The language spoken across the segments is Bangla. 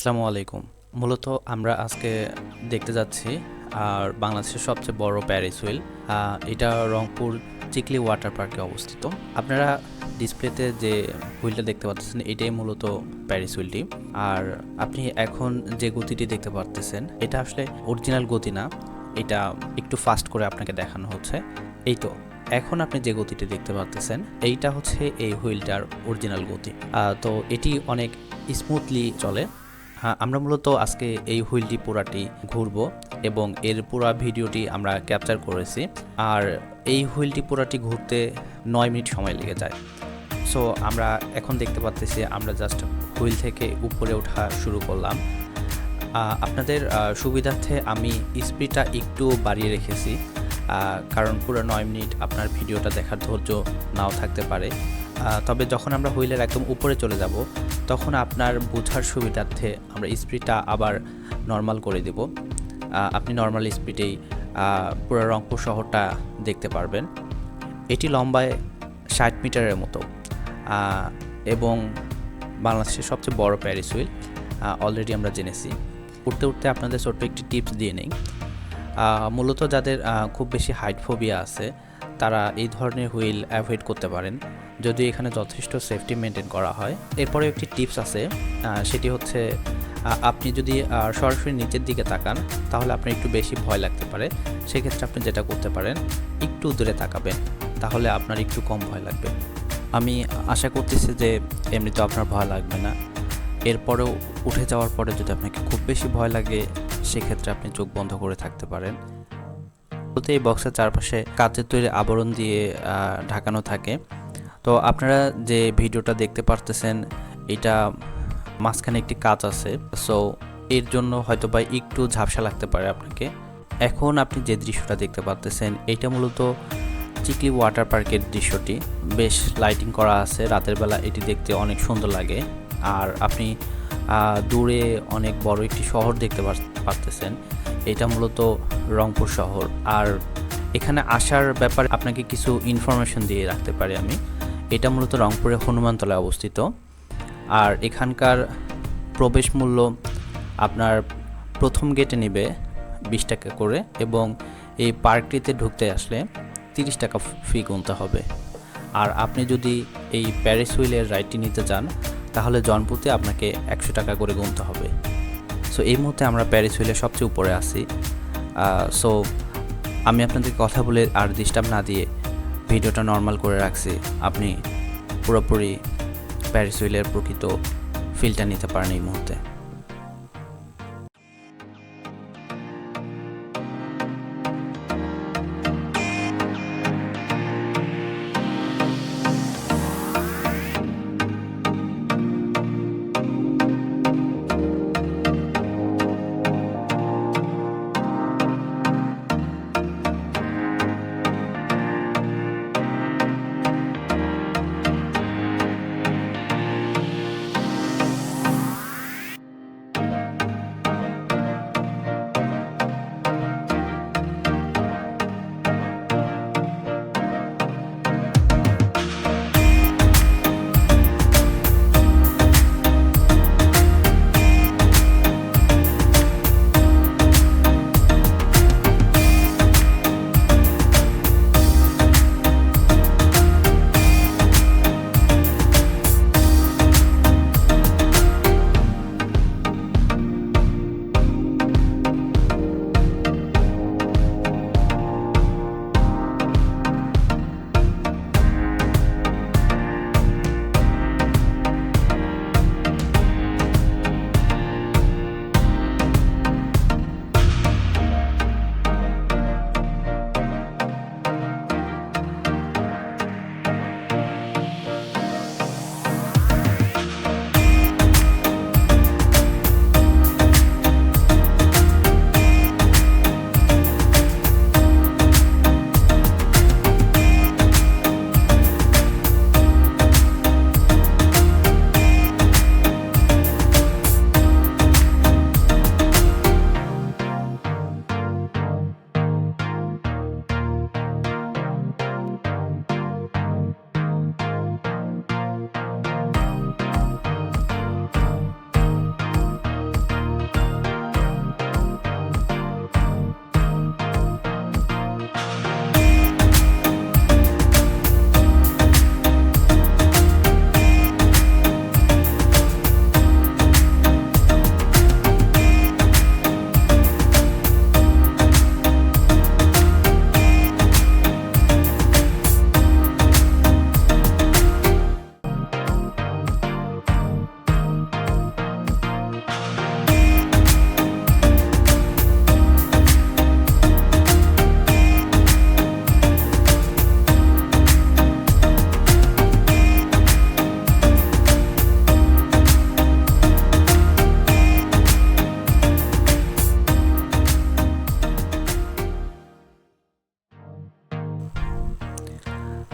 আসসালামু আলাইকুম। মূলত আমরা আজকে দেখতে যাচ্ছি আর বাংলাদেশের সবচেয়ে বড় প্যারিস হুইল। এটা রংপুর চিকলি ওয়াটার পার্কে অবস্থিত। আপনারা ডিসপ্লেতে যে হুইলটা দেখতে পাচ্ছেন এটাই মূলত প্যারিস হুইলটি। আর আপনি এখন যে গতিটি দেখতে পারতেছেন এটা আসলে অরিজিনাল গতি না, এটা একটু ফাস্ট করে আপনাকে দেখানো হচ্ছে। এই তো এখন আপনি যে গতিটি দেখতে পাচ্ছেন এইটা হচ্ছে এই হুইলটার অরিজিনাল গতি। তো এটি অনেক স্মুথলি চলে। হ্যাঁ, আমরা মূলত আজকে এই হুইলটি পুরাটি ঘুরবো এবং এর পুরা ভিডিওটি আমরা ক্যাপচার করেছি। আর এই হুইলটি পুরাটি ঘুরতে 9 মিনিট সময় লেগে যায়। সো আমরা এখন দেখতে পাচ্ছি আমরা জাস্ট হুইল থেকে উপরে ওঠা শুরু করলাম। আপনাদের সুবিধার্থে আমি স্পিডটা একটু বাড়িয়ে রেখেছি, কারণ পুরো 9 মিনিট আপনার ভিডিওটা দেখার ধৈর্য নাও থাকতে পারে। তবে যখন আমরা হুইলের একদম উপরে চলে যাব তখন আপনার বোঝার সুবিধার্থে আমরা স্পিডটা আবার নর্মাল করে দেব। আপনি নর্মাল স্পিডেই পুরো রংপুর শহরটা দেখতে পারবেন। এটি লম্বায় 60 মিটারের মতো এবং বাংলাদেশের সবচেয়ে বড় প্যারিস হুইল অলরেডি আমরা জেনেছি। উঠতে উঠতে আপনাদের ছোট্ট একটি টিপস দিয়ে নেই। মূলত যাদের খুব বেশি হাইট ফোবিয়া আছে তারা এই ধরনের হুইল অ্যাভয়েড করতে পারেন, যদিও এখানে যথেষ্ট সেফটি মেনটেন করা হয়। এরপরে একটি টিপস আছে, সেটি হচ্ছে আপনি যদি সরাসরি নিচের দিকে তাকান তাহলে আপনার একটু বেশি ভয় লাগতে পারে। সেক্ষেত্রে আপনি যেটা করতে পারেন একটু দূরে তাকাবেন, তাহলে আপনার একটু কম ভয় লাগবে। আমি আশা করতেছি যে এমনিতে আপনার ভয় লাগবে না। এরপরেও উঠে যাওয়ার পরে যদি আপনাকে খুব বেশি ভয় লাগে সেক্ষেত্রে আপনি চোখ বন্ধ করে থাকতে পারেন। বলতে এই বক্সের চারপাশে কাচের তৈরি আবরণ দিয়ে ঢাকানো থাকে। তো আপনারা যে ভিডিওটা দেখতে পারতেছেন এটা মাঝখানে একটি কাচ আছে, সো এর জন্য হয়তো বা একটু ঝাপসা লাগতে পারে আপনাকে। এখন আপনি যে দৃশ্যটা দেখতে পারতেছেন এটা মূলত চিকলি ওয়াটার পার্কের দৃশ্যটি। বেশ লাইটিং করা আছে, রাতের বেলা এটি দেখতে অনেক সুন্দর লাগে। আর আপনি দূরে অনেক বড় একটি শহর দেখতে পারতেছেন, এটা মূলত রংপুর শহর। আর এখানে আসার ব্যাপারে আপনাকে কিছু ইনফরমেশন দিয়ে রাখতে পারি আমি। এটা মূলত রংপুরের হনুমানতলায় অবস্থিত। আর এখানকার প্রবেশ মূল্য আপনার প্রথম গেটে নেবে 20 টাকা করে এবং এই পার্কটিতে ঢুকতে আসলে 30 টাকা ফি গুনতে হবে। আর আপনি যদি এই প্যারিস হুইলের রাইডটি নিতে চান তাহলে জনপ্রতি আপনাকে 100 টাকা করে গুনতে হবে। সো এই মুহূর্তে আমরা প্যারিস হুইলের সবচেয়ে উপরে আছি। সো আমি আপনাদের কথা বলে আর ডিস্টার্ব না দিয়ে ভিডিওটা নর্মাল করে রাখছি। আপনি পুরোপুরি প্যারিস হুইলের প্রকৃত ফিলটা নিতে পারেন এই মুহূর্তে।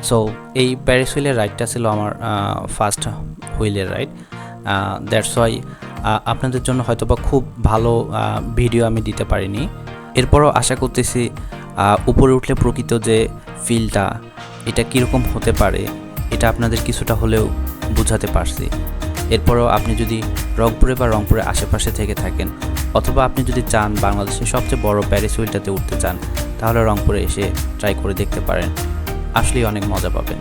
সো এই প্যারিস হুইলের রাইডটা ছিল আমার ফার্স্ট হুইলের রাইড। দ্যাটস ওয়াই আপনাদের জন্য হয়তোবা খুব ভালো ভিডিও আমি দিতে পারিনি। এরপরও আশা করতেছি উপরে উঠলে প্রকৃত যে ফিলটা এটা কীরকম হতে পারে এটা আপনাদের কিছুটা হলেও বোঝাতে পারছি। এরপরও আপনি যদি রংপুরে বা রংপুরের আশেপাশে থেকে থাকেন, অথবা আপনি যদি চান বাংলাদেশের সবচেয়ে বড় প্যারিস হুইলটাতে উঠতে চান, তাহলে রংপুরে এসে ট্রাই করে দেখতে পারেন, আসলেই অনেক মজা পাবেন।